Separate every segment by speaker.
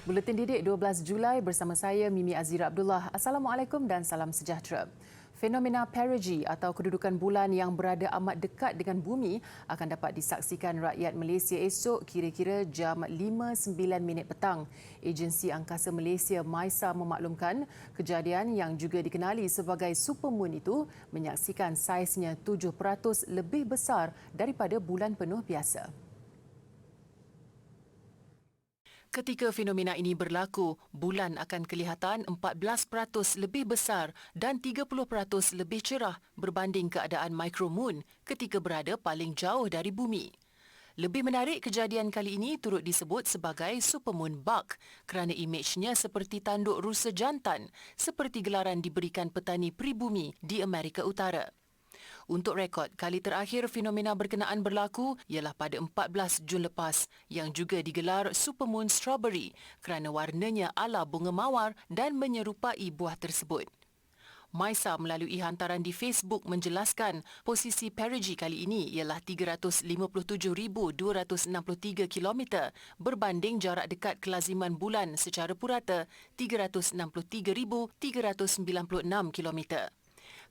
Speaker 1: Buletin Didik 12 Julai bersama saya Mimi Azira Abdullah. Assalamualaikum dan salam sejahtera. Fenomena perigee atau kedudukan bulan yang berada amat dekat dengan bumi akan dapat disaksikan rakyat Malaysia esok kira-kira jam 5.09 petang. Agensi Angkasa Malaysia MISA memaklumkan kejadian yang juga dikenali sebagai supermoon itu menyaksikan saiznya 7% lebih besar daripada bulan penuh biasa. Ketika fenomena ini berlaku, bulan akan kelihatan 14% lebih besar dan 30% lebih cerah berbanding keadaan micromoon ketika berada paling jauh dari bumi. Lebih menarik, kejadian kali ini turut disebut sebagai supermoon bug kerana imejnya seperti tanduk rusa jantan seperti gelaran diberikan petani pribumi di Amerika Utara. Untuk rekod, kali terakhir fenomena berkenaan berlaku ialah pada 14 Jun lepas yang juga digelar supermoon strawberry kerana warnanya ala bunga mawar dan menyerupai buah tersebut. MISA melalui hantaran di Facebook menjelaskan posisi perigee kali ini ialah 357,263 km berbanding jarak dekat kelaziman bulan secara purata 363,396 km.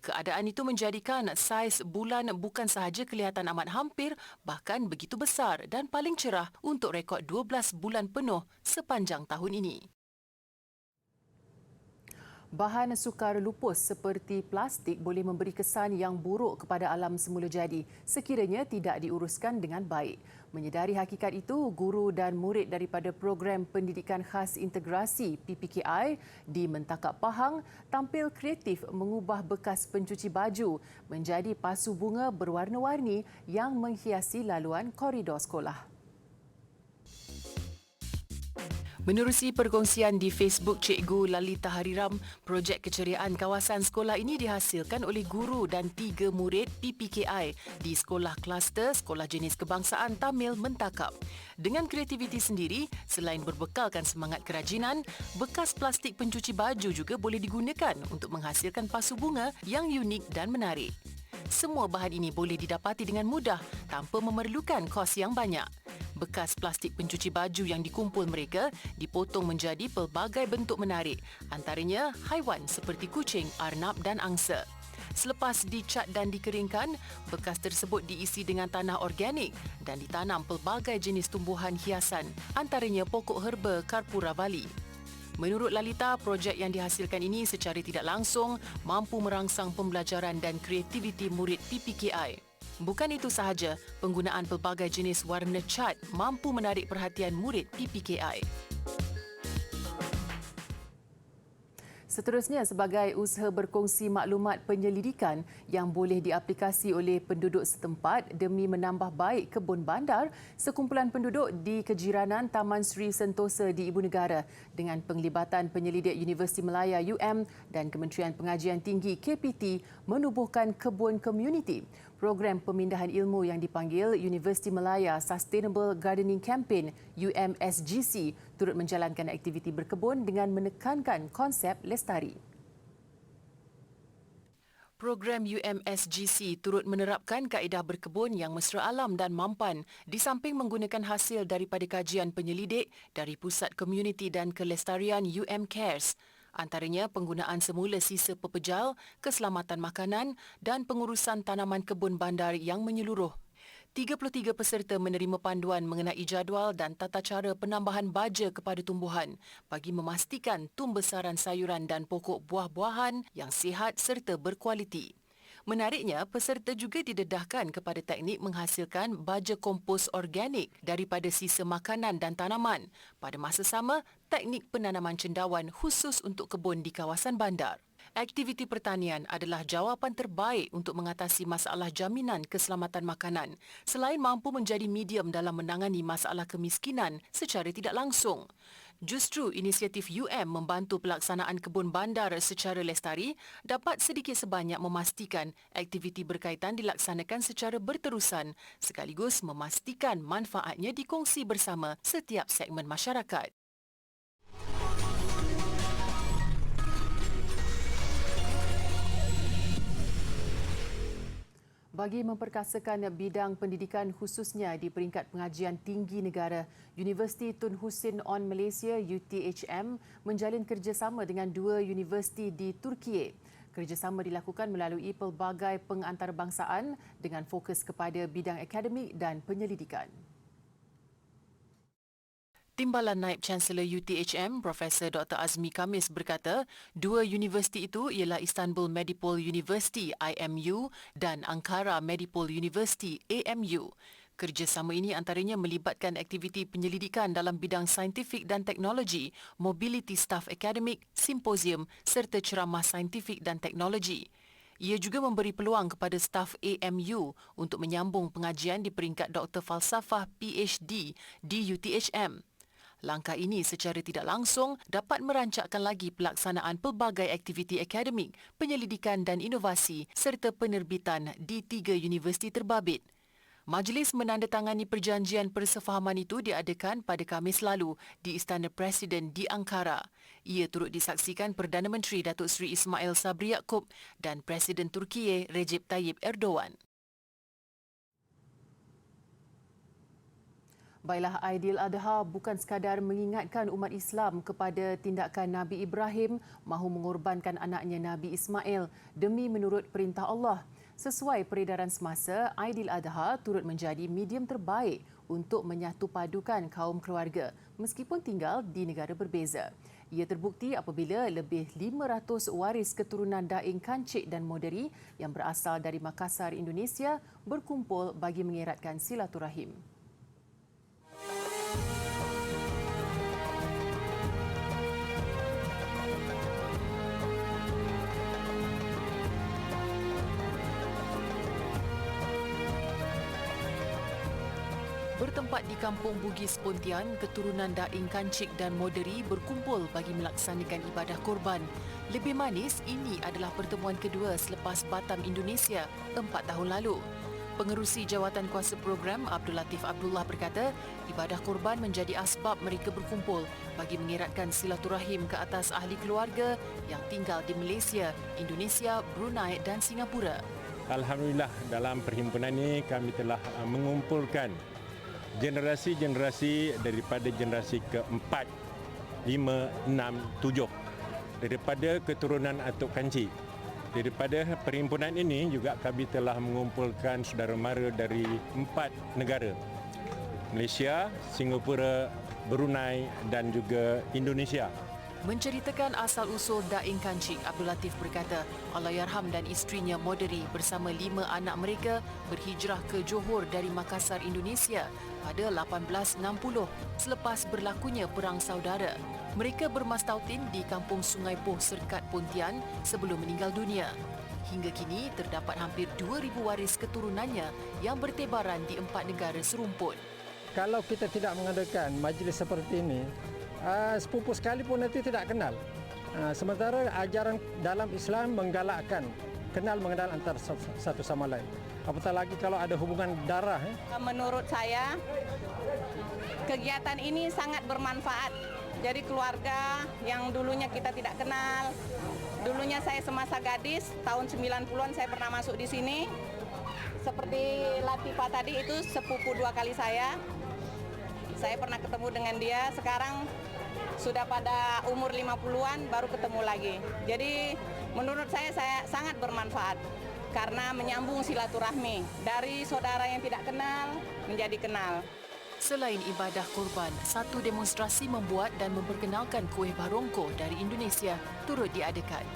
Speaker 1: Keadaan itu menjadikan saiz bulan bukan sahaja kelihatan amat hampir, bahkan begitu besar dan paling cerah untuk rekod 12 bulan penuh sepanjang tahun ini. Bahan sukar lupus seperti plastik boleh memberi kesan yang buruk kepada alam semula jadi sekiranya tidak diuruskan dengan baik. Menyedari hakikat itu, guru dan murid daripada program pendidikan khas integrasi PPKI di Mentakap Pahang tampil kreatif mengubah bekas pencuci baju menjadi pasu bunga berwarna-warni yang menghiasi laluan koridor sekolah. Menerusi perkongsian di Facebook Cikgu Lalita Hariram, projek keceriaan kawasan sekolah ini dihasilkan oleh guru dan 3 murid PPKI di Sekolah Kluster Sekolah Jenis Kebangsaan Tamil Mentakap. Dengan kreativiti sendiri, selain berbekalkan semangat kerajinan, bekas plastik pencuci baju juga boleh digunakan untuk menghasilkan pasu bunga yang unik dan menarik. Semua bahan ini boleh didapati dengan mudah tanpa memerlukan kos yang banyak. Bekas plastik pencuci baju yang dikumpul mereka dipotong menjadi pelbagai bentuk menarik, antaranya haiwan seperti kucing, arnab dan angsa. Selepas dicat dan dikeringkan, bekas tersebut diisi dengan tanah organik dan ditanam pelbagai jenis tumbuhan hiasan, antaranya pokok herba Karpura Bali. Menurut Lalita, projek yang dihasilkan ini secara tidak langsung mampu merangsang pembelajaran dan kreativiti murid PPKI. Bukan itu sahaja, penggunaan pelbagai jenis warna cat mampu menarik perhatian murid PPKI. Seterusnya, sebagai usaha berkongsi maklumat penyelidikan yang boleh diaplikasi oleh penduduk setempat demi menambah baik kebun bandar, sekumpulan penduduk di kejiranan Taman Sri Sentosa di Ibu Negara dengan penglibatan penyelidik Universiti Malaya UM dan Kementerian Pengajian Tinggi KPT menubuhkan kebun komuniti. Program pemindahan ilmu yang dipanggil Universiti Malaya Sustainable Gardening Campaign UMSGC turut menjalankan aktiviti berkebun dengan menekankan konsep lestari. Program UMSGC turut menerapkan kaedah berkebun yang mesra alam dan mampan di samping menggunakan hasil daripada kajian penyelidik dari Pusat Komuniti dan Kelestarian UM Cares. Antaranya penggunaan semula sisa pepejal, keselamatan makanan dan pengurusan tanaman kebun bandar yang menyeluruh. 33 peserta menerima panduan mengenai jadual dan tata cara penambahan baja kepada tumbuhan bagi memastikan tumbesaran sayuran dan pokok buah-buahan yang sihat serta berkualiti. Menariknya, peserta juga didedahkan kepada teknik menghasilkan baja kompos organik daripada sisa makanan dan tanaman. Pada masa sama, teknik penanaman cendawan khusus untuk kebun di kawasan bandar. Aktiviti pertanian adalah jawapan terbaik untuk mengatasi masalah jaminan keselamatan makanan selain mampu menjadi medium dalam menangani masalah kemiskinan secara tidak langsung. Justru inisiatif UM membantu pelaksanaan kebun bandar secara lestari dapat sedikit sebanyak memastikan aktiviti berkaitan dilaksanakan secara berterusan sekaligus memastikan manfaatnya dikongsi bersama setiap segmen masyarakat. Bagi memperkasakan bidang pendidikan khususnya di peringkat pengajian tinggi negara, Universiti Tun Hussein On Malaysia UTHM menjalin kerjasama dengan dua universiti di Turkiye. Kerjasama dilakukan melalui pelbagai pengantarbangsaan dengan fokus kepada bidang akademik dan penyelidikan. Timbalan Naib Chancellor UTHM, Profesor Dr. Azmi Kamis berkata, dua universiti itu ialah Istanbul Medipol University IMU dan Ankara Medipol University AMU. Kerjasama ini antaranya melibatkan aktiviti penyelidikan dalam bidang saintifik dan teknologi, mobility staff akademik, simposium serta ceramah saintifik dan teknologi. Ia juga memberi peluang kepada staf AMU untuk menyambung pengajian di peringkat Doktor Falsafah PhD di UTHM. Langkah ini secara tidak langsung dapat merancakkan lagi pelaksanaan pelbagai aktiviti akademik, penyelidikan dan inovasi serta penerbitan di tiga universiti terbabit. Majlis menandatangani perjanjian persefahaman itu diadakan pada Khamis lalu di Istana Presiden di Ankara. Ia turut disaksikan Perdana Menteri Datuk Seri Ismail Sabri Yaakob dan Presiden Turkiye Recep Tayyip Erdogan. Baiklah, Aidiladha bukan sekadar mengingatkan umat Islam kepada tindakan Nabi Ibrahim mahu mengorbankan anaknya Nabi Ismail demi menurut perintah Allah. Sesuai peredaran semasa, Aidiladha turut menjadi medium terbaik untuk menyatu padukan kaum keluarga meskipun tinggal di negara berbeza. Ia terbukti apabila lebih 500 waris keturunan Daing Kancik dan Moderi yang berasal dari Makassar, Indonesia berkumpul bagi mengeratkan silaturahim. Bertempat di Kampung Bugis Pontian, keturunan Daing Kancik dan Moderi berkumpul bagi melaksanakan ibadah korban. Lebih manis, ini adalah pertemuan kedua selepas Batam, Indonesia 4 tahun lalu. Pengerusi Jawatan Kuasa Program Abdul Latif Abdullah berkata, ibadah korban menjadi asbab mereka berkumpul bagi mengeratkan silaturahim ke atas ahli keluarga yang tinggal di Malaysia, Indonesia, Brunei dan Singapura.
Speaker 2: Alhamdulillah, dalam perhimpunan ini kami telah mengumpulkan generasi-generasi daripada generasi keempat, 5, 6, 7 daripada keturunan Atuk Kancik. Daripada perhimpunan ini juga kami telah mengumpulkan saudara mara dari 4 negara, Malaysia, Singapura, Brunei dan juga Indonesia.
Speaker 1: Menceritakan asal-usul Daing Kancik, Abdul Latif berkata, Allahyarham dan isterinya Moderi bersama 5 anak mereka berhijrah ke Johor dari Makassar, Indonesia pada 1860 selepas berlakunya Perang Saudara. Mereka bermastautin di Kampung Sungai Poh Serkat Pontian sebelum meninggal dunia. Hingga kini terdapat hampir 2,000 waris keturunannya yang bertebaran di 4 negara serumpun.
Speaker 3: Kalau kita tidak mengadakan majlis seperti ini, sepupu sekalipun nanti tidak kenal. Sementara ajaran dalam Islam menggalakkan kenal mengenal antara satu sama lain. Apatah lagi kalau ada hubungan darah.
Speaker 4: Menurut saya, kegiatan ini sangat bermanfaat. Jadi keluarga yang dulunya kita tidak kenal, dulunya saya semasa gadis, tahun 90-an saya pernah masuk di sini. Seperti Latifah tadi itu sepupu 2 kali saya. Saya pernah ketemu dengan dia, sekarang sudah pada umur 50-an baru ketemu lagi. Jadi menurut saya sangat bermanfaat karena menyambung silaturahmi dari saudara yang tidak kenal menjadi kenal.
Speaker 1: Selain ibadah korban, satu demonstrasi membuat dan memperkenalkan kuih barongko dari Indonesia turut diadakan.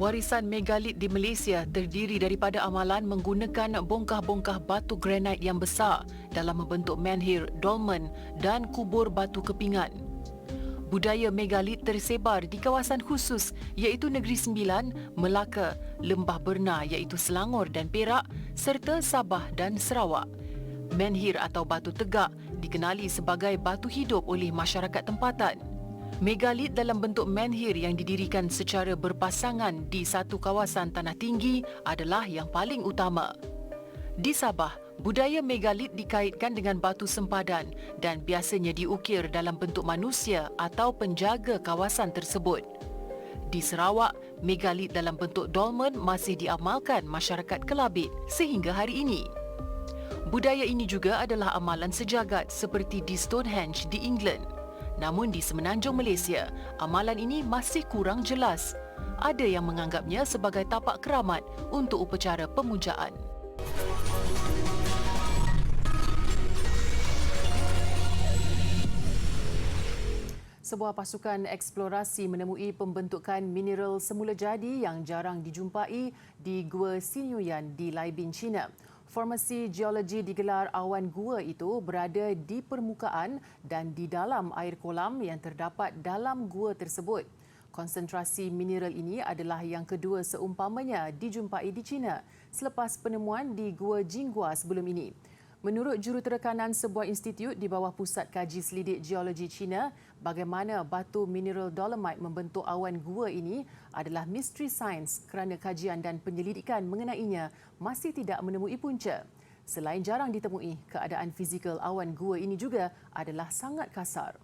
Speaker 1: Warisan megalit di Malaysia terdiri daripada amalan menggunakan bongkah-bongkah batu granit yang besar dalam membentuk menhir, dolmen dan kubur batu kepingan. Budaya megalit tersebar di kawasan khusus iaitu Negeri Sembilan, Melaka, Lembah Berna iaitu Selangor dan Perak serta Sabah dan Sarawak. Menhir atau batu tegak dikenali sebagai batu hidup oleh masyarakat tempatan. Megalit dalam bentuk menhir yang didirikan secara berpasangan di satu kawasan tanah tinggi adalah yang paling utama. Di Sabah, budaya megalit dikaitkan dengan batu sempadan dan biasanya diukir dalam bentuk manusia atau penjaga kawasan tersebut. Di Sarawak, megalit dalam bentuk dolmen masih diamalkan masyarakat Kelabit sehingga hari ini. Budaya ini juga adalah amalan sejagat seperti di Stonehenge di England. Namun di Semenanjung Malaysia, amalan ini masih kurang jelas. Ada yang menganggapnya sebagai tapak keramat untuk upacara pemujaan. Sebuah pasukan eksplorasi menemui pembentukan mineral semula jadi yang jarang dijumpai di Gua Sinyuyan di Laibin, China. Formasi geologi digelar awan gua itu berada di permukaan dan di dalam air kolam yang terdapat dalam gua tersebut. Konsentrasi mineral ini adalah yang kedua seumpamanya dijumpai di China selepas penemuan di Gua Jinghua sebelum ini. Menurut juruterakanan sebuah institut di bawah Pusat Kaji Selidik Geologi China, bagaimana batu mineral dolomite membentuk awan gua ini adalah misteri sains kerana kajian dan penyelidikan mengenainya masih tidak menemui punca. Selain jarang ditemui, keadaan fizikal awan gua ini juga adalah sangat kasar.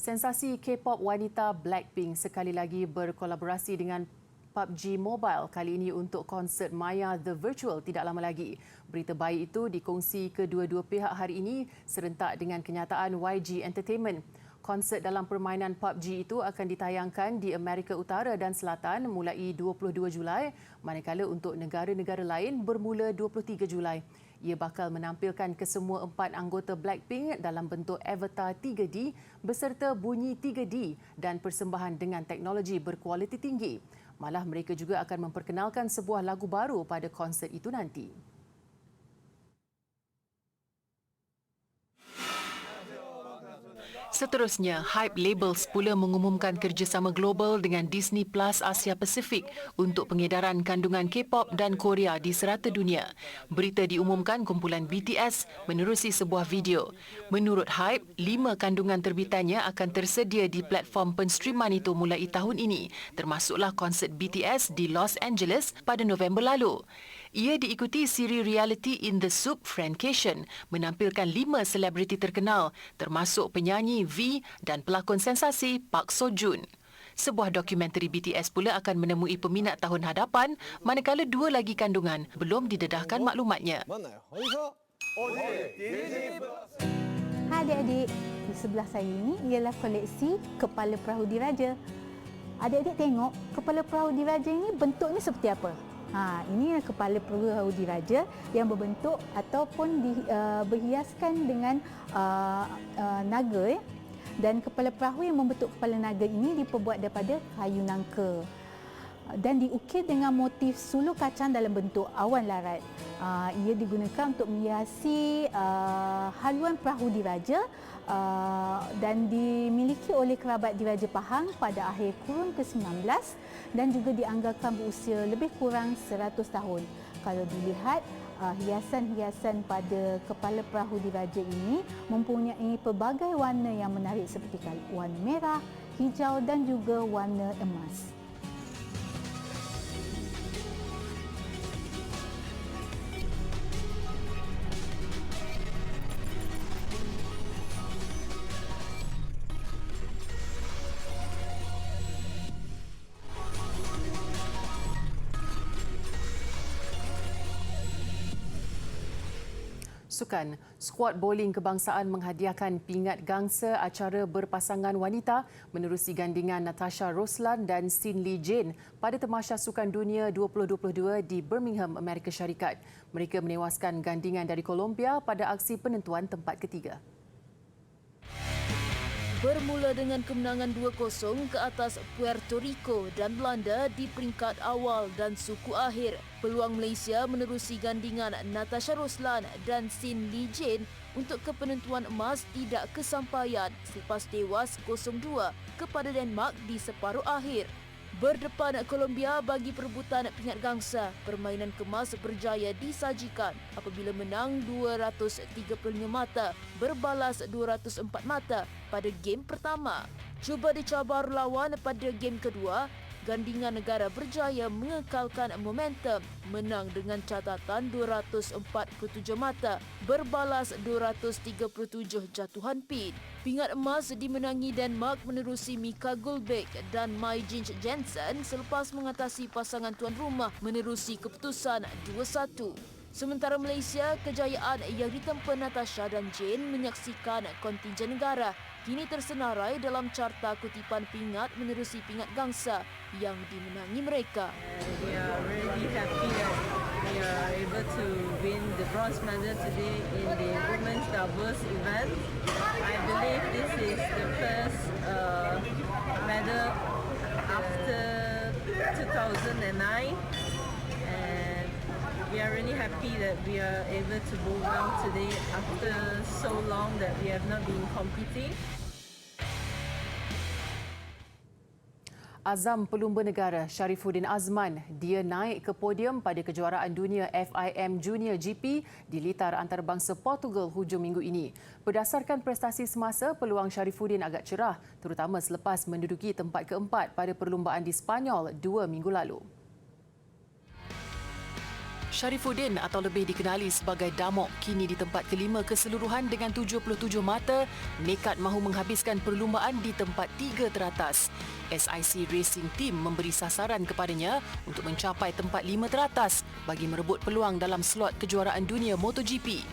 Speaker 1: Sensasi K-pop wanita Blackpink sekali lagi berkolaborasi dengan PUBG Mobile kali ini untuk konsert Maya The Virtual tidak lama lagi. Berita baik itu dikongsi kedua-dua pihak hari ini serentak dengan kenyataan YG Entertainment. Konsert dalam permainan PUBG itu akan ditayangkan di Amerika Utara dan Selatan mulai 22 Julai, manakala untuk negara-negara lain bermula 23 Julai. Ia bakal menampilkan kesemua 4 anggota Blackpink dalam bentuk avatar 3D beserta bunyi 3D dan persembahan dengan teknologi berkualiti tinggi. Malah mereka juga akan memperkenalkan sebuah lagu baru pada konsert itu nanti. Seterusnya, Hype Labels pula mengumumkan kerjasama global dengan Disney Plus Asia Pasifik untuk pengedaran kandungan K-pop dan Korea di serata dunia. Berita diumumkan kumpulan BTS menerusi sebuah video. Menurut Hype, 5 kandungan terbitannya akan tersedia di platform penstreaman itu mulai tahun ini, termasuklah konsert BTS di Los Angeles pada November lalu. Ia diikuti siri reality In The Soup Friendcation menampilkan 5 selebriti terkenal termasuk penyanyi V dan pelakon sensasi Park Seo Joon. Sebuah dokumentari BTS pula akan menemui peminat tahun hadapan manakala 2 lagi kandungan belum didedahkan maklumatnya.
Speaker 5: Hai adik-adik, di sebelah saya ini ialah koleksi kepala perahu diraja. Adik-adik tengok kepala perahu diraja ini bentuknya seperti apa? Ini kepala perahu diraja yang berbentuk ataupun berhiaskan dengan naga. Dan kepala perahu yang membentuk kepala naga ini diperbuat daripada kayu nangka dan diukir dengan motif sulur kacang dalam bentuk awan larat. Ia digunakan untuk menghiasi haluan perahu diraja dan dimiliki oleh kerabat diraja Pahang pada akhir kurun ke-19 dan juga dianggarkan berusia lebih kurang 100 tahun. Kalau dilihat, hiasan-hiasan pada kepala perahu diraja ini mempunyai pelbagai warna yang menarik seperti warna merah, hijau dan juga warna emas.
Speaker 1: Sukan, skuad bowling kebangsaan menghadiahkan pingat gangsa acara berpasangan wanita menerusi gandingan Natasha Roslan dan Sin Lee Jane pada Tamasya Sukan Dunia 2022 di Birmingham, Amerika Syarikat. Mereka menewaskan gandingan dari Colombia pada aksi penentuan tempat ketiga.
Speaker 6: Bermula dengan kemenangan 2-0 ke atas Puerto Rico dan Belanda di peringkat awal dan suku akhir, peluang Malaysia menerusi gandingan Natasha Roslan dan Sin Lee Jane untuk ke penentuan emas tidak kesampaian selepas tewas 0-2 kepada Denmark di separuh akhir. Berdepan Colombia bagi perebutan pingat gangsa, permainan kemas berjaya disajikan apabila menang 235 mata berbalas 204 mata pada game pertama. Cuba dicabar lawan pada game kedua, gandingan negara berjaya mengekalkan momentum, menang dengan catatan 247 mata berbalas 237 jatuhan pin. Pingat emas dimenangi Denmark menerusi Mika Gullbeck dan Mai Jing Jensen selepas mengatasi pasangan tuan rumah menerusi keputusan 2-1. Sementara Malaysia, kejayaan yang ditempa Natasha dan Jane menyaksikan kontingen negara kini tersenarai dalam carta kutipan pingat menerusi pingat gangsa yang dimenangi mereka.
Speaker 7: We are really happy that we are able to win the bronze medal today in the women's doubles event. I believe this is the first medal after 2009, and we are really happy that we are able to bowl well today after so long that we have not been competing.
Speaker 1: Azam pelumba negara Sharifuddin Azman, dia naik ke podium pada kejuaraan dunia FIM Junior GP di litar antarabangsa Portugal hujung minggu ini. Berdasarkan prestasi semasa, peluang Sharifuddin agak cerah, terutama selepas menduduki tempat keempat pada perlumbaan di Sepanyol 2 minggu lalu. Sharifuddin atau lebih dikenali sebagai Damok kini di tempat kelima keseluruhan dengan 77 mata, nekat mahu menghabiskan perlumbaan di tempat 3 teratas. SIC Racing Team memberi sasaran kepadanya untuk mencapai tempat 5 teratas bagi merebut peluang dalam slot kejuaraan dunia MotoGP.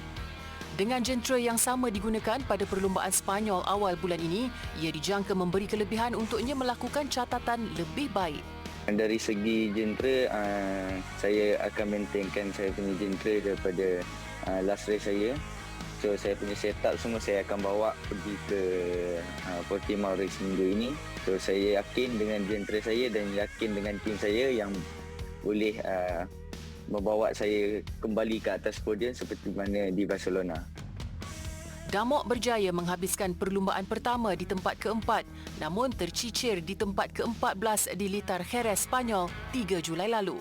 Speaker 1: Dengan jentera yang sama digunakan pada perlumbaan Sepanyol awal bulan ini, ia dijangka memberi kelebihan untuknya melakukan catatan lebih baik.
Speaker 8: Dari segi jentera, saya akan maintainkan saya punya jentera daripada last race saya. So saya punya setup semua saya akan bawa pergi ke Portimao race minggu ini. So saya yakin dengan jentera saya dan yakin dengan tim saya yang boleh membawa saya kembali ke atas podium seperti mana di Barcelona.
Speaker 1: Damok berjaya menghabiskan perlumbaan pertama di tempat keempat, namun tercicir di tempat ke-14 di litar Jerez, Sepanyol 3 Julai lalu.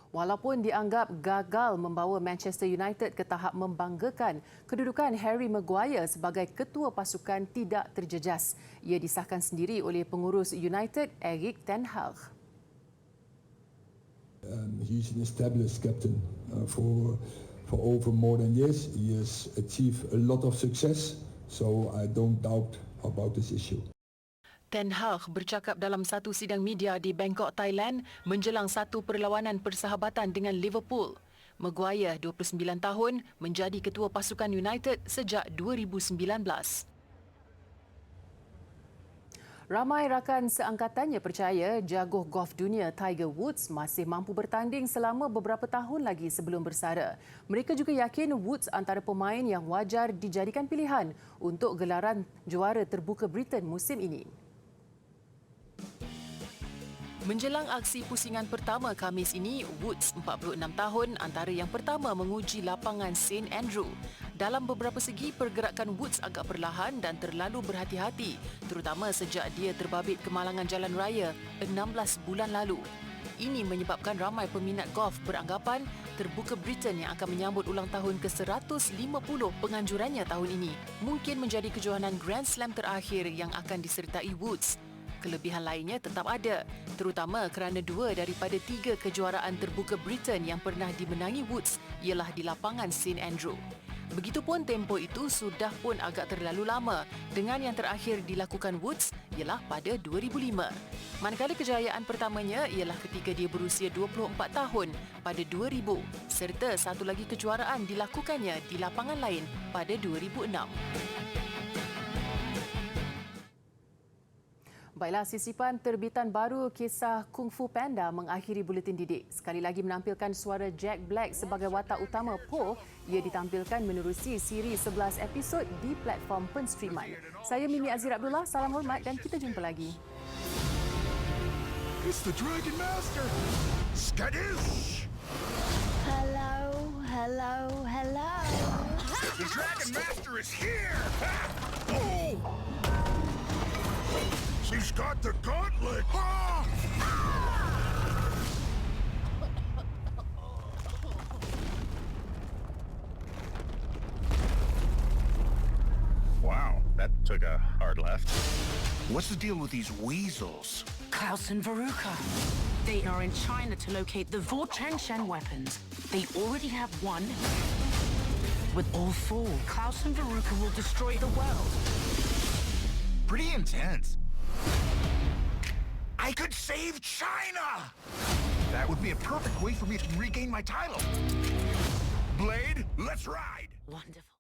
Speaker 1: Walaupun dianggap gagal membawa Manchester United ke tahap membanggakan, kedudukan Harry Maguire sebagai ketua pasukan tidak terjejas. Ia disahkan sendiri oleh pengurus United, Erik ten Hag.
Speaker 9: He's an established captain for over more than years. He has achieved a lot of success, so I don't doubt about this issue.
Speaker 1: Ten Hag bercakap dalam satu sidang media di Bangkok, Thailand menjelang satu perlawanan persahabatan dengan Liverpool. Maguire, 29 tahun, menjadi ketua pasukan United sejak 2019. Ramai rakan seangkatannya percaya jago golf dunia Tiger Woods masih mampu bertanding selama beberapa tahun lagi sebelum bersara. Mereka juga yakin Woods antara pemain yang wajar dijadikan pilihan untuk gelaran juara terbuka Britain musim ini. Menjelang aksi pusingan pertama Khamis ini, Woods, 46 tahun, antara yang pertama menguji lapangan St Andrew. Dalam beberapa segi, pergerakan Woods agak perlahan dan terlalu berhati-hati, terutama sejak dia terbabit kemalangan jalan raya 16 bulan lalu. Ini menyebabkan ramai peminat golf beranggapan terbuka Britain yang akan menyambut ulang tahun ke-150 penganjurannya tahun ini mungkin menjadi kejohanan Grand Slam terakhir yang akan disertai Woods. Kelebihan lainnya tetap ada, terutama kerana 2 daripada 3 kejuaraan terbuka Britain yang pernah dimenangi Woods ialah di lapangan St Andrew. Begitupun tempoh itu sudah pun agak terlalu lama dengan yang terakhir dilakukan Woods ialah pada 2005. Manakala kejayaan pertamanya ialah ketika dia berusia 24 tahun pada 2000 serta satu lagi kejuaraan dilakukannya di lapangan lain pada 2006. Baiklah, sisipan terbitan baru kisah Kung Fu Panda mengakhiri buletin didik. Sekali lagi menampilkan suara Jack Black sebagai watak utama Po. Ia ditampilkan menerusi siri 11 episod di platform penstreaman. Saya Mimi Azir Abdullah, salam hormat dan kita jumpa lagi.
Speaker 10: It's the Dragon Master! Skadoosh!
Speaker 11: Hello, hello, hello.
Speaker 10: The Dragon Master is here! Oh! She's got the gauntlet! Ah! Wow, that took a hard left. What's the deal with these weasels?
Speaker 12: Klaus and Veruca. They are in China to locate the four Changshan weapons. They already have one. With all four, Klaus and Veruca will destroy the world.
Speaker 10: Pretty intense. I could save China! That would be a perfect way for me to regain my title. Blade, let's ride!
Speaker 12: Wonderful.